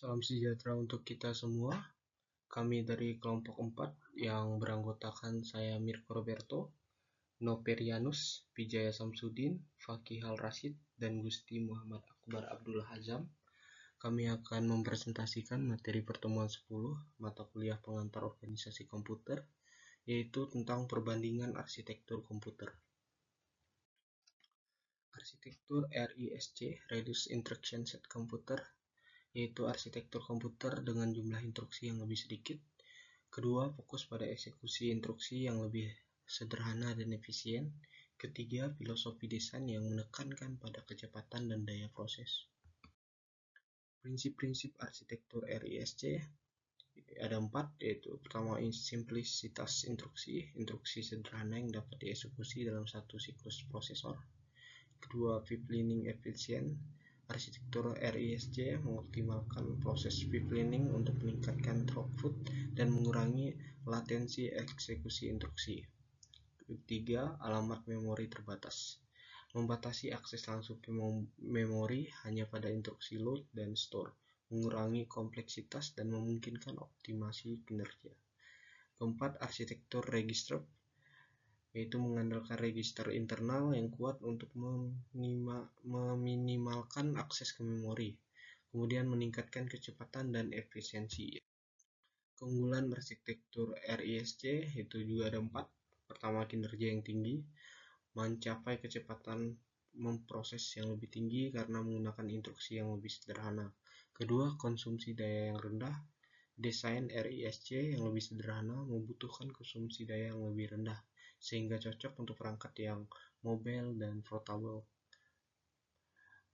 Salam sejahtera untuk kita semua. Kami dari kelompok 4 yang beranggotakan saya Mirko Roberto, Noperianus, Pijaya Samsudin, Fakihal Rashid, dan Gusti Muhammad Akbar Abdul Hazam. Kami akan mempresentasikan materi pertemuan 10 mata kuliah pengantar organisasi komputer, yaitu tentang perbandingan arsitektur komputer. Arsitektur RISC, Reduced Instruction Set Computer, yaitu arsitektur komputer dengan jumlah instruksi yang lebih sedikit. Kedua, fokus pada eksekusi instruksi yang lebih sederhana dan efisien. Ketiga, filosofi desain yang menekankan pada kecepatan dan daya proses. Prinsip-prinsip arsitektur RISC ada 4, yaitu pertama, simplisitas instruksi, instruksi sederhana yang dapat dieksekusi dalam satu siklus prosesor. Kedua, pipelining efisien. Arsitektur RISC mengoptimalkan proses pipelining untuk meningkatkan throughput dan mengurangi latensi eksekusi instruksi. Ketiga, alamat memori terbatas. Membatasi akses langsung ke memori hanya pada instruksi load dan store, mengurangi kompleksitas dan memungkinkan optimasi kinerja. Keempat, arsitektur register, yaitu mengandalkan register internal yang kuat untuk meminimalkan akses ke memori, kemudian meningkatkan kecepatan dan efisiensi. Keunggulan arsitektur RISC itu juga ada 4. Pertama, kinerja yang tinggi, mencapai kecepatan memproses yang lebih tinggi karena menggunakan instruksi yang lebih sederhana. Kedua, konsumsi daya yang rendah. Desain RISC yang lebih sederhana membutuhkan konsumsi daya yang lebih rendah, sehingga cocok untuk perangkat yang mobile dan portable.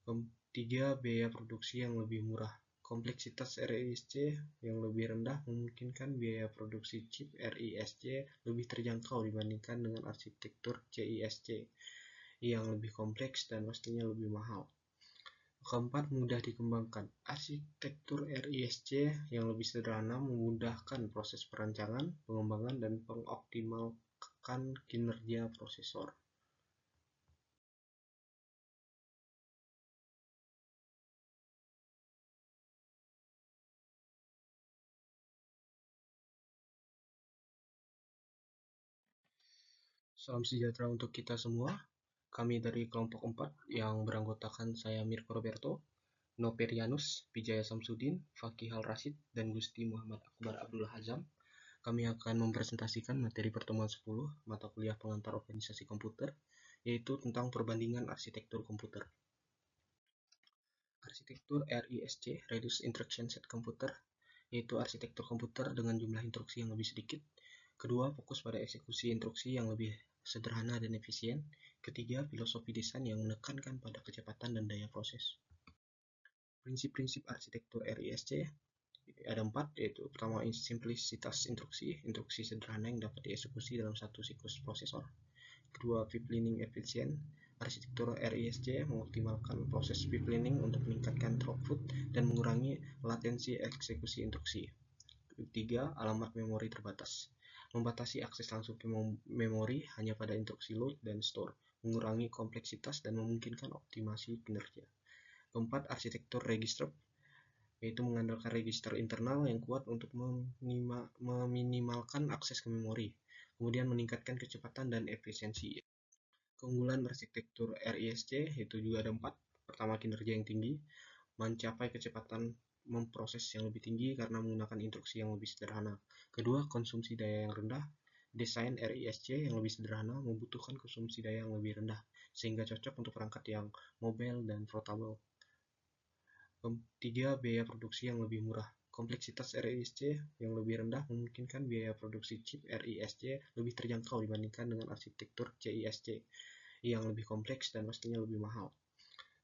Ketiga, biaya produksi yang lebih murah. Kompleksitas RISC yang lebih rendah memungkinkan biaya produksi chip RISC lebih terjangkau dibandingkan dengan arsitektur CISC yang lebih kompleks dan pastinya lebih mahal. Keempat, mudah dikembangkan. Arsitektur RISC yang lebih sederhana memudahkan proses perancangan, pengembangan, dan mengoptimalkan kinerja prosesor. Salam sejahtera untuk kita semua. Kami dari kelompok 4 yang beranggotakan saya Mirko Roberto, Noperianus, Pijaya Samsudin, Fakihal Rashid, dan Gusti Muhammad Akbar Abdul Hazam. Kami akan mempresentasikan materi pertemuan 10 mata kuliah pengantar organisasi komputer, yaitu tentang perbandingan arsitektur komputer. Arsitektur RISC, Reduced Instruction Set Computer, yaitu arsitektur komputer dengan jumlah instruksi yang lebih sedikit. Kedua, fokus pada eksekusi instruksi yang lebih sederhana dan efisien. Ketiga, filosofi desain yang menekankan pada kecepatan dan daya proses. Prinsip-prinsip arsitektur RISC ada 4, yaitu pertama, simplisitas instruksi, instruksi sederhana yang dapat dieksekusi dalam satu siklus prosesor. Kedua, pipelining efisien. Arsitektur RISC mengoptimalkan proses pipelining untuk meningkatkan throughput dan mengurangi latensi eksekusi instruksi. Ketiga, alamat memori terbatas. Membatasi akses langsung ke memori hanya pada instruksi load dan store, mengurangi kompleksitas dan memungkinkan optimasi kinerja. Keempat, arsitektur register, yaitu mengandalkan register internal yang kuat untuk meminimalkan akses ke memori, kemudian meningkatkan kecepatan dan efisiensi. Keunggulan arsitektur RISC itu juga ada 4. Pertama, kinerja yang tinggi, mencapai kecepatan memproses yang lebih tinggi karena menggunakan instruksi yang lebih sederhana. Kedua, konsumsi daya yang rendah. Desain RISC yang lebih sederhana membutuhkan konsumsi daya yang lebih rendah, sehingga cocok untuk perangkat yang mobile dan portable. Ketiga, biaya produksi yang lebih murah. Kompleksitas RISC yang lebih rendah memungkinkan biaya produksi chip RISC lebih terjangkau dibandingkan dengan arsitektur CISC yang lebih kompleks dan pastinya lebih mahal.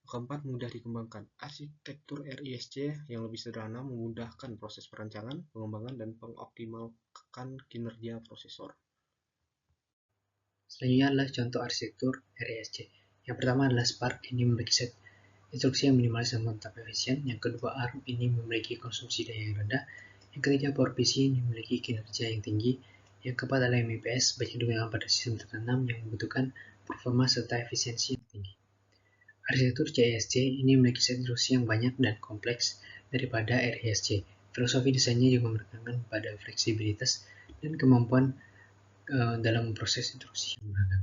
Keempat, mudah dikembangkan. Arsitektur RISC yang lebih sederhana memudahkan proses perancangan, pengembangan, dan mengoptimalkan kinerja prosesor. Selanjutnya adalah contoh arsitektur RISC. Yang pertama adalah Spark, ini memiliki set instruksi yang minimalis dan tetap efisien. Yang kedua, ARM, ini memiliki konsumsi daya yang rendah. Yang ketiga, PowerPC, ini memiliki kinerja yang tinggi. Yang keempat adalah MIPS, banyak digunakan pada sistem tertanam yang membutuhkan performa serta efisiensi yang tinggi. Arsitektur CISC ini memiliki set instruksi yang banyak dan kompleks daripada RISC. Filosofi desainnya juga menekankan pada fleksibilitas dan kemampuan dalam proses instruksi yang beragam.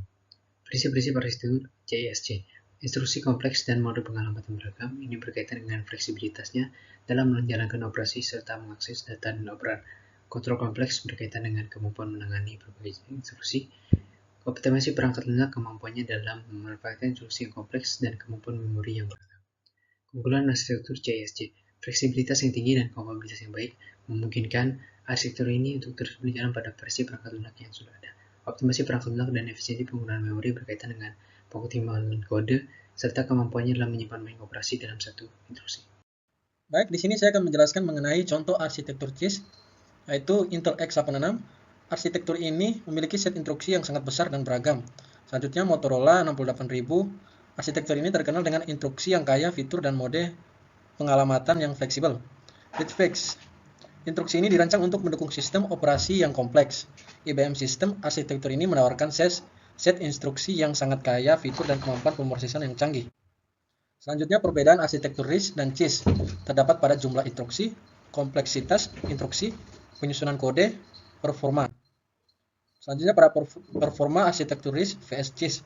Prinsip-prinsip arsitektur CISC. Instruksi kompleks dan mode pengalamatan beragam ini berkaitan dengan fleksibilitasnya dalam menjalankan operasi serta mengakses data dan operan. Kontrol kompleks berkaitan dengan kemampuan menangani berbagai instruksi. Optimasi perangkat lunak kemampuannya dalam memanfaatkan instruksi yang kompleks dan kemampuan memori yang beragam. Keunggulan arsitektur CISC. Fleksibilitas yang tinggi dan kompatibilitas yang baik memungkinkan arsitektur ini untuk terus berjalan pada versi perangkat lunak yang sudah ada. Optimasi perangkat lunak dan efisiensi penggunaan memori berkaitan dengan pengoptimalan kode serta kemampuannya dalam menyimpan banyak operasi dalam satu instruksi. Baik, di sini saya akan menjelaskan mengenai contoh arsitektur CISC, yaitu Intel x86. Arsitektur ini memiliki set instruksi yang sangat besar dan beragam. Selanjutnya Motorola 68000. Arsitektur ini terkenal dengan instruksi yang kaya fitur dan mode pengalamatan yang fleksibel. RISC. Instruksi ini dirancang untuk mendukung sistem operasi yang kompleks. IBM System. Arsitektur ini menawarkan set instruksi yang sangat kaya fitur dan kemampuan pemrosesan yang canggih. Selanjutnya perbedaan arsitektur RISC dan CISC terdapat pada jumlah instruksi, kompleksitas instruksi, penyusunan kode, performa. Selanjutnya pada performa arsitektur RISC vs CISC.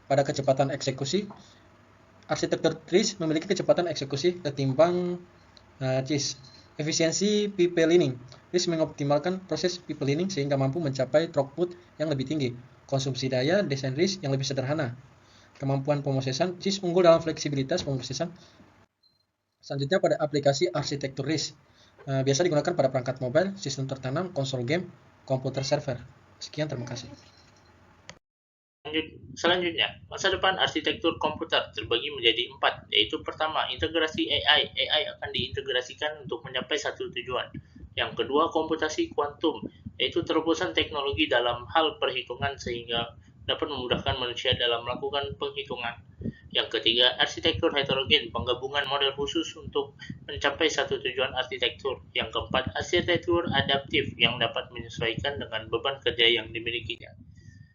Pada kecepatan eksekusi, arsitektur RISC memiliki kecepatan eksekusi ketimbang CISC. Efisiensi pipelining. RISC mengoptimalkan proses pipelining sehingga mampu mencapai throughput yang lebih tinggi. Konsumsi daya, desain RISC yang lebih sederhana. Kemampuan pemrosesan, CISC unggul dalam fleksibilitas pemrosesan. Selanjutnya pada aplikasi arsitektur RISC. Biasa digunakan pada perangkat mobile, sistem tertanam, konsol game, komputer server. Sekian, terima kasih. Selanjutnya, masa depan arsitektur komputer terbagi menjadi 4, yaitu pertama, integrasi AI. AI akan diintegrasikan untuk mencapai satu tujuan. Yang kedua, komputasi kuantum, yaitu terobosan teknologi dalam hal perhitungan sehingga dapat memudahkan manusia dalam melakukan penghitungan. Yang ketiga, arsitektur heterogen, penggabungan model khusus untuk mencapai satu tujuan arsitektur. Yang keempat, arsitektur adaptif yang dapat menyesuaikan dengan beban kerja yang dimilikinya.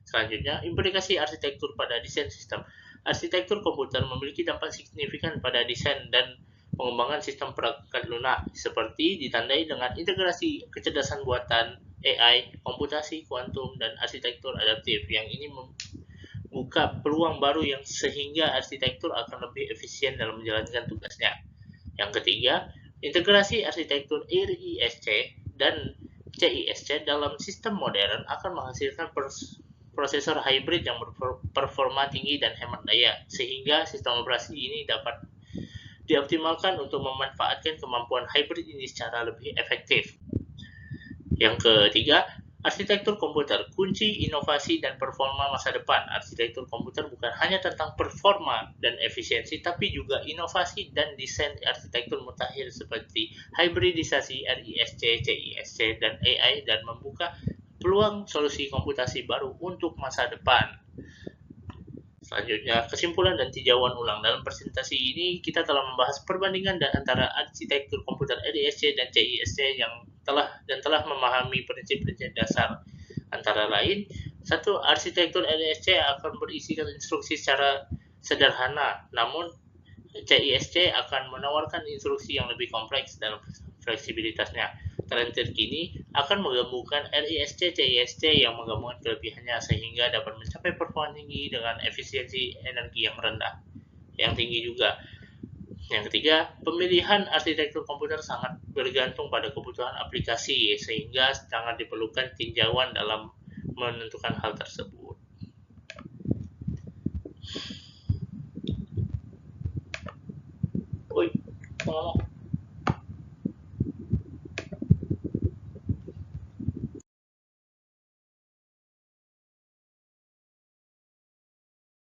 Selanjutnya, implikasi arsitektur pada desain sistem. Arsitektur komputer memiliki dampak signifikan pada desain dan pengembangan sistem perangkat lunak, seperti ditandai dengan integrasi kecerdasan buatan, AI, komputasi kuantum, dan arsitektur adaptif. Yang ini membuka peluang baru yang sehingga arsitektur akan lebih efisien dalam menjalankan tugasnya. Yang ketiga, integrasi arsitektur RISC dan CISC dalam sistem modern akan menghasilkan prosesor hybrid yang berperforma tinggi dan hemat daya, sehingga sistem operasi ini dapat dioptimalkan untuk memanfaatkan kemampuan hybrid ini secara lebih efektif. Yang ketiga, arsitektur komputer, kunci inovasi dan performa masa depan. Arsitektur komputer bukan hanya tentang performa dan efisiensi, tapi juga inovasi dan desain arsitektur mutakhir seperti hybridisasi RISC, CISC, dan AI, dan membuka peluang solusi komputasi baru untuk masa depan. Selanjutnya, kesimpulan dan tinjauan ulang. Dalam presentasi ini, kita telah membahas perbandingan antara arsitektur komputer RISC dan CISC yang telah memahami prinsip-prinsip dasar. Antara lain, satu, arsitektur RISC akan berisikan instruksi secara sederhana, namun CISC akan menawarkan instruksi yang lebih kompleks dalam fleksibilitasnya. Tren terkini akan menggabungkan RISC CISC yang menggabungkan kelebihannya sehingga dapat mencapai performa tinggi dengan efisiensi energi yang rendah, yang tinggi juga. Yang ketiga, pemilihan arsitektur komputer sangat bergantung pada kebutuhan aplikasi sehingga sangat diperlukan tinjauan dalam menentukan hal tersebut. Oi, ngomong.